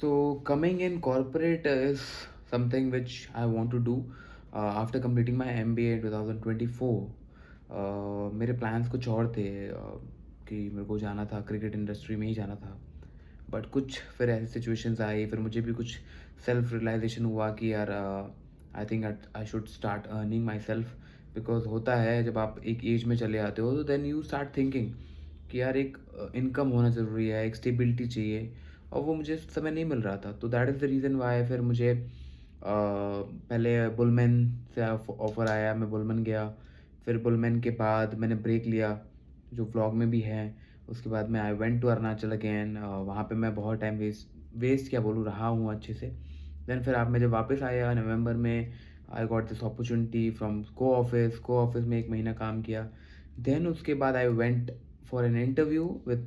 So, coming in corporate is something which I want to do. After completing my MBA in 2024, मेरे plans कुछ और थे कि मेरे को जाना था क्रिकेट इंडस्ट्री में ही जाना था। बट कुछ फिर ऐसी सिचुएशंस आई, फिर मुझे भी कुछ सेल्फ रियलाइजेशन हुआ कि यार I think I should start earning my self. Because होता है जब आप एक एज में चले आते हो तो देन यू स्टार्ट थिंकिंग कि यार एक इनकम होना ज़रूरी है, एक स्टेबिलिटी चाहिए, और वो मुझे उस समय नहीं मिल रहा था। तो that is the reason why फिर मुझे पहले बुलमैन से ऑफ़र आया, मैं बुलमैन गया। फिर बुलमैन के बाद मैंने ब्रेक लिया, जो व्लॉग में भी है। उसके बाद मैं I went to Arunachal again. वहाँ पे मैं बहुत टाइम वेस्ट क्या बोलूँ, रहा हूँ अच्छे से। देन फिर आप मैं जब वापस आया नवंबर में, I got this opportunity from को ऑफिस में 1 महीना काम किया। देन उसके बाद I went for an interview with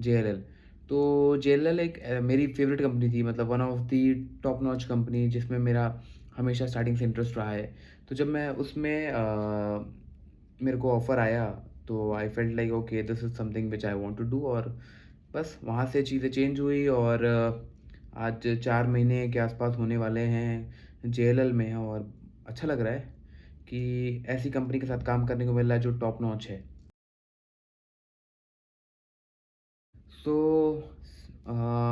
JLL। तो JLL एक मेरी फेवरेट कंपनी थी, मतलब one of the top notch company जिसमें मेरा हमेशा स्टार्टिंग से इंटरेस्ट रहा है। तो जब मैं उसमें मेरे को ऑफ़र आया तो I felt like okay, this is something which I want to do. और बस वहाँ से चीज़ें चेंज हुई, और आज 4 महीने के आसपास होने वाले हैं JLL में। और अच्छा लग रहा है कि ऐसी कंपनी के साथ काम करने को मिल रहा है जो टॉप नॉच है। सो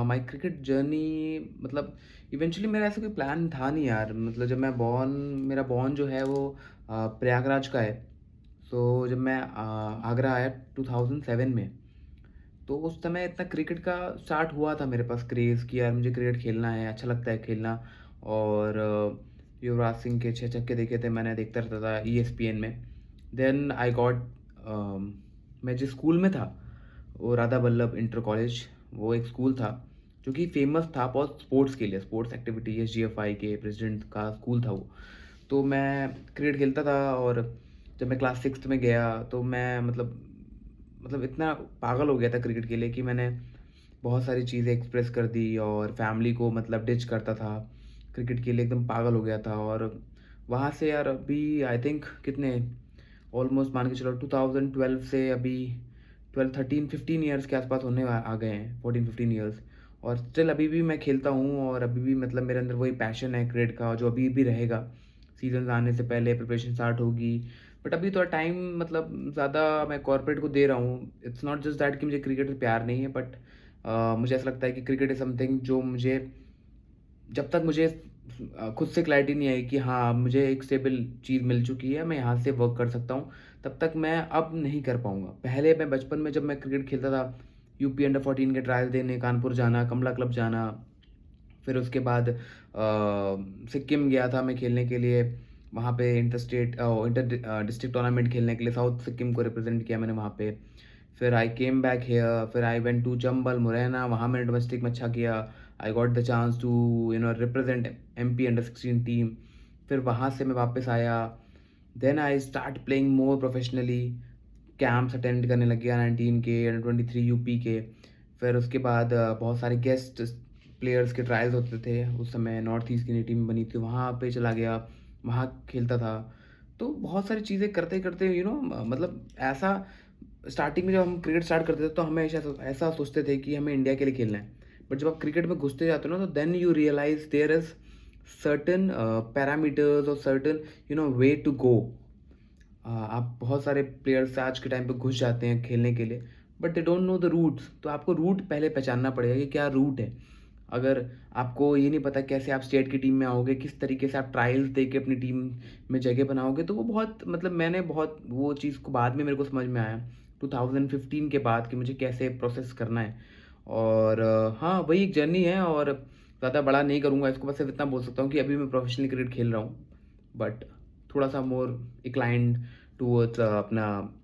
माई क्रिकेट जर्नी, मतलब इवेंचुअली मेरा ऐसा कोई प्लान था नहीं यार। मतलब जब मैं मेरा बॉर्न जो है वो प्रयागराज का है। सो जब मैं आगरा आया 2007 में, तो उस समय इतना क्रिकेट का स्टार्ट हुआ था मेरे पास क्रेज़ कि यार मुझे क्रिकेट खेलना है, अच्छा लगता है खेलना। और युवराज सिंह के 6 छक्के देखे थे मैंने, देखता रहता था ESPN में। देन आई गॉट, मैं जिस स्कूल में था वो राधा वल्लभ इंटर कॉलेज, वो एक स्कूल था जो कि फेमस था बहुत स्पोर्ट्स के लिए, स्पोर्ट्स एक्टिविटी, SGFI के प्रेसिडेंट का स्कूल था वो। तो मैं क्रिकेट खेलता था। और जब मैं क्लास 6th में गया तो मैं मतलब इतना पागल हो गया था क्रिकेट के लिए कि मैंने बहुत सारी चीज़ें एक्सप्रेस कर दी, और फैमिली को मतलब डिच करता था, क्रिकेट के लिए एकदम पागल हो गया था। और वहाँ से यार अभी आई थिंक कितने, ऑलमोस्ट मान के चलो 2012 से अभी 12 13 15 ईयर्स के आसपास होने आ गए हैं, 14 15 ईयर्स। और स्टिल अभी भी मैं खेलता हूँ, और अभी भी मतलब मेरे अंदर वही पैशन है क्रिकेट का जो अभी भी रहेगा। सीजन आने से पहले प्रिपरेशन स्टार्ट होगी। बट अभी तो टाइम मतलब ज़्यादा मैं कॉर्पोरेट को दे रहा हूँ। इट्स नॉट जस्ट दैट कि मुझे क्रिकेट से प्यार नहीं है, बट मुझे ऐसा लगता है कि क्रिकेट इज़ समथिंग जो मुझे, जब तक मुझे खुद से क्लैरिटी नहीं आई कि हाँ मुझे एक स्टेबल चीज़ मिल चुकी है, मैं यहाँ से वर्क कर सकता हूँ, तब तक मैं अब नहीं कर पाऊँगा। पहले मैं बचपन में जब मैं क्रिकेट खेलता था, यूपी अंडर 14 के ट्रायल देने कानपुर जाना, कमला क्लब जाना। फिर उसके बाद सिक्किम गया था मैं खेलने के लिए। वहाँ पे इंटर डिस्ट्रिक्ट टूर्नामेंट खेलने के लिए साउथ सिक्किम को रिप्रेजेंट किया मैंने वहाँ पे। फिर आई केम बैक हियर, फिर I went to Chambal Morena, वहाँ मैंने डोमेस्टिक में अच्छा किया। I got the chance to represent MP under 16 team. फिर वहाँ से मैं वापस आया। Then I start playing more professionally, camps attend करने लग गया 19 के, अंडर 23 यूपी के। फिर उसके बाद बहुत सारे गेस्ट प्लेयर्स के ट्रायल्स होते थे, उस समय नॉर्थ ईस्ट की नई टीम बनी थी, वहाँ पे चला गया, वहाँ खेलता था। तो बहुत सारी चीज़ें करते करते मतलब ऐसा, स्टार्टिंग में जब हम क्रिकेट स्टार्ट करते थे तो हमें ऐसा ऐसा सोचते थे कि हमें इंडिया के लिए खेलना है। बट जब आप क्रिकेट में घुसते जाते हो ना, तो then you realise there is certain parameters और सर्टन वे टू गो। आप बहुत सारे प्लेयर्स आज के टाइम पे घुस जाते हैं खेलने के लिए, but they don't know the roots. तो आपको रूट पहले पहचानना पड़ेगा कि क्या रूट है। अगर आपको ये नहीं पता कैसे आप स्टेट की टीम में आओगे, किस तरीके से आप ट्रायल्स दे के अपनी टीम में जगह बनाओगे, तो वो बहुत मतलब मैंने बहुत वो चीज़ को बाद में मेरे को समझ में आया 2015 के बाद कि मुझे कैसे प्रोसेस करना है। और हाँ, वही एक जर्नी है, और ज़्यादा बड़ा नहीं करूँगा इसको, बस सिर्फ इतना बोल सकता हूँ कि अभी मैं प्रोफेशनली क्रिकेट खेल रहा हूँ, बट थोड़ा सा मोर इंक्लाइंड टूवर्ड्स अपना।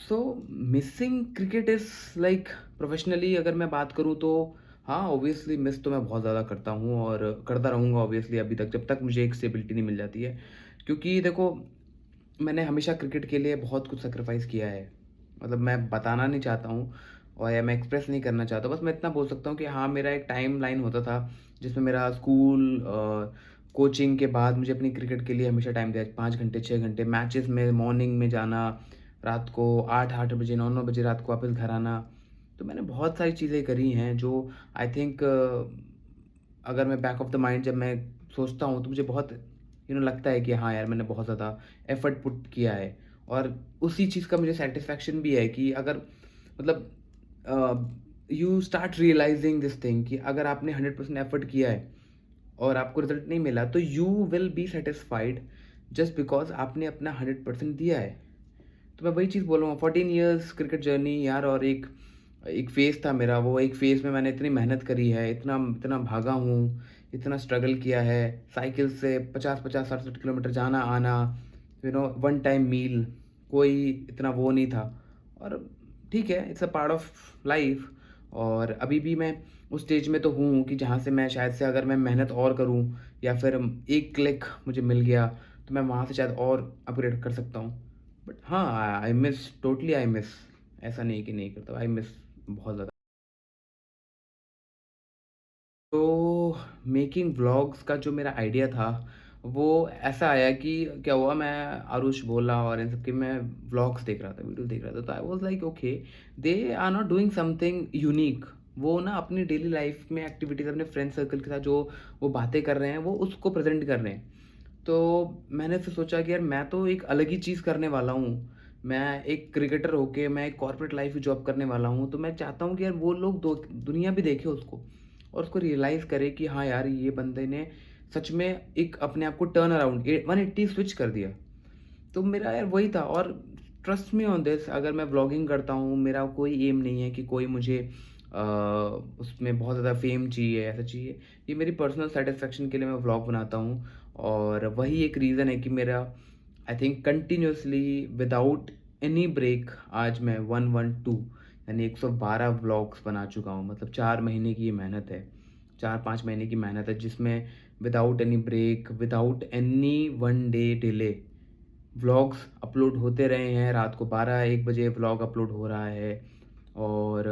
So missing cricket is like, professionally अगर मैं बात करूँ तो हाँ, ऑब्वियसली मिस तो मैं बहुत ज़्यादा करता हूँ और करता रहूँगा ऑब्वियसली अभी तक, जब तक मुझे एक स्टेबिलिटी नहीं मिल जाती है। क्योंकि देखो, मैंने हमेशा क्रिकेट के लिए बहुत कुछ सैक्रिफाइस किया है। मतलब मैं बताना नहीं चाहता हूँ, और या मैं एक्सप्रेस नहीं करना चाहता, बस मैं इतना बोल सकता हूँ कि हाँ, मेरा एक टाइम लाइन होता था जिसमें मेरा स्कूल कोचिंग के बाद मुझे अपनी क्रिकेट के लिए हमेशा टाइम दिया, 5 घंटे 6 घंटे मैचेस में, मॉर्निंग में जाना, रात को 8 8 बजे 9 9 बजे रात को वापस घर आना। तो मैंने बहुत सारी चीज़ें करी हैं जो आई थिंक अगर मैं बैक ऑफ द माइंड जब मैं सोचता हूँ तो मुझे बहुत लगता है कि हाँ यार मैंने बहुत ज़्यादा एफर्ट पुट किया है। और उसी चीज़ का मुझे सेटिस्फैक्शन भी है कि अगर मतलब you start realising this thing कि अगर आपने 100% एफर्ट किया है और आपको रिजल्ट नहीं मिला तो you will be satisfied just because आपने अपना 100% दिया है। तो मैं वही चीज़ बोल रहा हूँ 14 इयर्स क्रिकेट जर्नी यार। और एक एक फ़ेज़ था मेरा, वो एक फ़ेज़ में मैंने इतनी मेहनत करी है, इतना इतना भागा हूँ, इतना स्ट्रगल किया है, साइकिल से 50-50 60-60 किलोमीटर जाना आना, वन टाइम मील, कोई इतना वो नहीं था। और ठीक है, it's a part of life. और अभी भी मैं उस स्टेज में तो हूँ कि जहाँ से मैं शायद से अगर मैं मेहनत और करूँ या फिर एक क्लिक मुझे मिल गया तो मैं वहाँ से शायद और अपग्रेड कर सकता हूँ। बट हाँ, I miss, totally I miss. ऐसा नहीं कि नहीं करता, आई मिस बहुत ज़्यादा। तो मेकिंग व्लॉग्स का जो मेरा आइडिया था, वो ऐसा आया कि क्या हुआ, मैं आरुष बोला और इन सब के मैं व्लॉग्स देख रहा था, वीडियो देख रहा था, तो I was like okay, they are not doing something unique. वो ना अपनी डेली लाइफ में एक्टिविटीज़ अपने फ्रेंड सर्कल के साथ जो वो बातें कर रहे हैं, वो उसको प्रेज़ेंट कर रहे हैं। तो मैंने फिर सोचा कि यार मैं तो एक अलग ही चीज़ करने वाला हूँ। मैं एक क्रिकेटर होके मैं एक कॉर्पोरेट लाइफ़ की जॉब करने वाला हूँ, तो मैं चाहता हूँ कि यार वो लोग दो दुनिया भी देखे उसको और उसको रियलाइज़ करे कि हाँ यार, ये बंदे ने सच में एक अपने आप को टर्न अराउंड 180 स्विच कर दिया। तो मेरा यार वही था। और ट्रस्ट मी ऑन दिस, अगर मैं व्लॉगिंग करता हूँ, मेरा कोई एम नहीं है कि कोई मुझे उसमें बहुत ज़्यादा फेम चाहिए, ऐसा चाहिए। ये मेरी पर्सनल सैटिस्फैक्शन के लिए मैं व्लॉग बनाता हूँ। और वही एक रीज़न है कि मेरा I think continuously without any break आज मैं 112 यानी 112 व्लॉग्स बना चुका हूँ। मतलब 4 महीने की ये मेहनत है, 4-5 महीने की मेहनत है, जिसमें without any break, without any one day delay vlogs upload होते रहे हैं। रात को 12-1 बजे व्लॉग अपलोड हो रहा है। और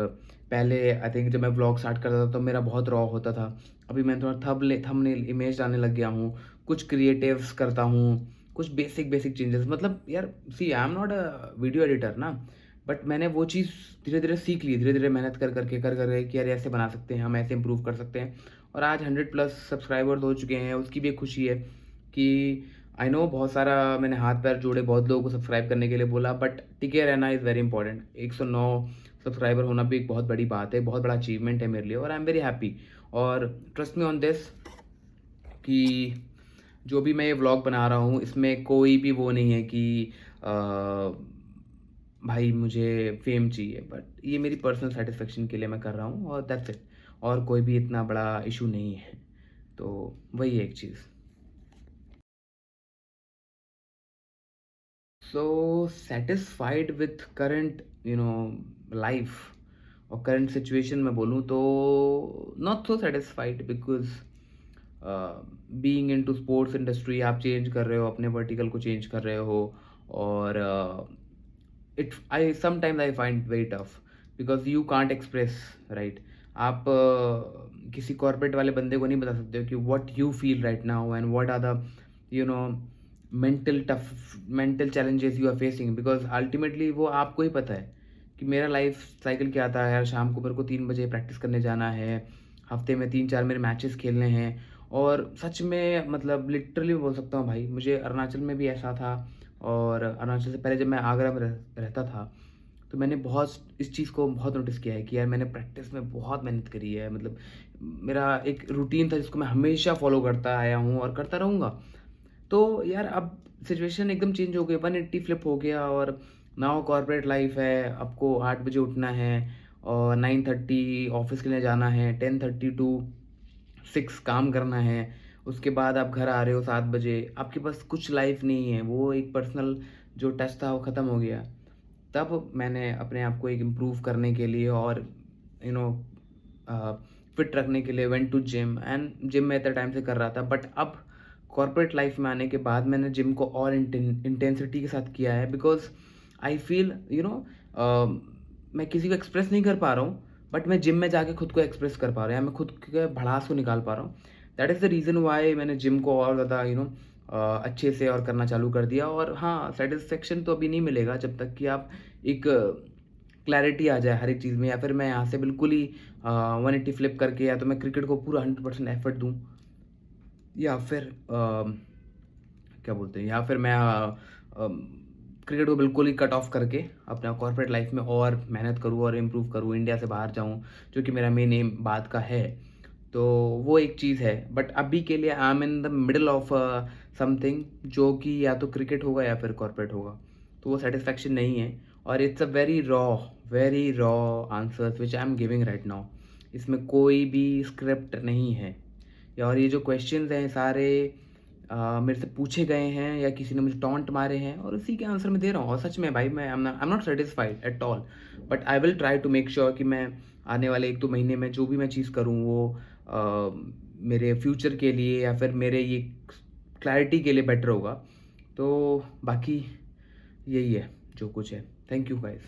पहले आई थिंक जब मैं व्लॉग स्टार्ट करता था तो मेरा बहुत रॉ होता था। अभी मैं थोड़ा थंबनेल इमेज डालने लग गया हूँ, कुछ क्रिएटिव्स करता हूँ, कुछ बेसिक बेसिक चेंजेस। मतलब यार see, I am not a video editor ना, बट मैंने वो चीज़ धीरे धीरे सीख ली, धीरे धीरे मेहनत कर करके कि यार ऐसे बना सकते हैं, हम ऐसे इम्प्रूव कर सकते हैं। और आज 100+ सब्सक्राइबर्स हो चुके हैं, उसकी भी एक खुशी है कि आई नो बहुत सारा मैंने हाथ पैर जोड़े, बहुत लोगों को सब्सक्राइब करने के लिए बोला, बट टिके रहना इज़ वेरी इंपॉर्टेंट। 109 सब्सक्राइबर होना भी एक बहुत बड़ी बात है, बहुत बड़ा अचीवमेंट है मेरे लिए, और आई एम वेरी हैप्पी। और ट्रस्ट मी ऑन दिस कि जो भी मैं ये व्लॉग बना रहा हूँ इसमें कोई भी वो नहीं है कि अ, भाई मुझे फेम चाहिए, बट ये मेरी पर्सनल सेटिस्फेक्शन के लिए मैं कर रहा हूँ और दैट्स इट। और कोई भी इतना बड़ा इशू नहीं है। तो वही है एक चीज़। So satisfied with current life और करंट सिचुएशन में बोलूँ तो not so satisfied, because being into sports industry आप चेंज कर रहे हो, अपने वर्टिकल को चेंज कर रहे हो। और it I sometimes I find very tough because you can't express, right. आप किसी कॉर्पोरेट वाले बंदे को नहीं बता सकते हो कि what you feel right now and what are the you know mental challenges you are facing, because ultimately वो आपको ही पता है कि मेरा लाइफ साइकिल क्या आता है यार। शाम को मेरे को 3 बजे प्रैक्टिस करने जाना है, हफ्ते में 3-4 मेरे मैचेस खेलने हैं। और सच में मतलब लिटरली बोल सकता हूँ भाई, मुझे अरुणाचल में भी ऐसा था। और अरुणाचल से पहले जब मैं आगरा में रहता था तो मैंने बहुत इस चीज़ को बहुत नोटिस किया है कि यार मैंने प्रैक्टिस में बहुत मेहनत करी है। मतलब मेरा एक रूटीन था जिसको मैं हमेशा फॉलो करता आया हूँ और करता रहूँगा। तो यार अब सिचुएशन एकदम चेंज हो गई, 180 फ्लिप हो गया। और नाउ कॉर्पोरेट लाइफ है, आपको 8 बजे उठना है और 9:30 ऑफिस के लिए जाना है, 10:30 टू 6 काम करना है। उसके बाद आप घर आ रहे हो 7 बजे, आपके पास कुछ लाइफ नहीं है। वो एक पर्सनल जो टच था वो ख़त्म हो गया। तब मैंने अपने आप को एक इम्प्रूव करने के लिए और यू नो फिट रखने के लिए went to gym, and gym मैं इतना टाइम से कर रहा था। बट अब कॉर्पोरेट लाइफ में आने के बाद मैंने जिम को और इंटेंसिटी के साथ किया है, बिकॉज आई फील मैं किसी को एक्सप्रेस नहीं कर पा रहा हूँ, बट मैं जिम में जाके खुद को एक्सप्रेस कर पा रहा हूँ, या मैं खुद के भड़ास को निकाल पा रहा हूँ। That is the reason why मैंने जिम को और ज़्यादा अच्छे से और करना चालू कर दिया। और हाँ, सेटिस्फेक्शन तो अभी नहीं मिलेगा जब तक कि आप एक क्लैरिटी आ जाए हर एक चीज़ में, या फिर मैं यहाँ से बिल्कुल ही 180 फ्लिप करके या तो मैं क्रिकेट को पूरा 100% एफर्ट दूँ, या फिर क्या बोलते हैं, या फिर मैं क्रिकेट को बिल्कुल ही कट ऑफ करके अपना कॉर्पोरेट लाइफ में और मेहनत करूँ और इम्प्रूव करूँ, इंडिया से बाहर जाऊँ, जो कि मेरा मेन एम बात का है। तो वो एक चीज़ है, बट अभी के लिए I am in the middle of something, जो कि या तो क्रिकेट होगा या फिर कॉर्पोरेट होगा। तो वो सेटिस्फैक्शन नहीं है, और it's a very raw answers which I am giving right now. इसमें कोई भी स्क्रिप्ट नहीं है, और ये जो क्वेश्चंस हैं सारे मेरे से पूछे गए हैं या किसी ने मुझे टॉन्ट मारे हैं, और उसी के आंसर मैं दे रहा हूँ। और सच में भाई, मैं I am not satisfied at all, but I will try to make sure कि मैं आने वाले 1-2 महीने में जो भी मैं चीज़ करूँ वो मेरे फ्यूचर के लिए या फिर मेरे ये क्लैरिटी के लिए बेटर होगा। तो बाकी यही है जो कुछ है। Thank you guys.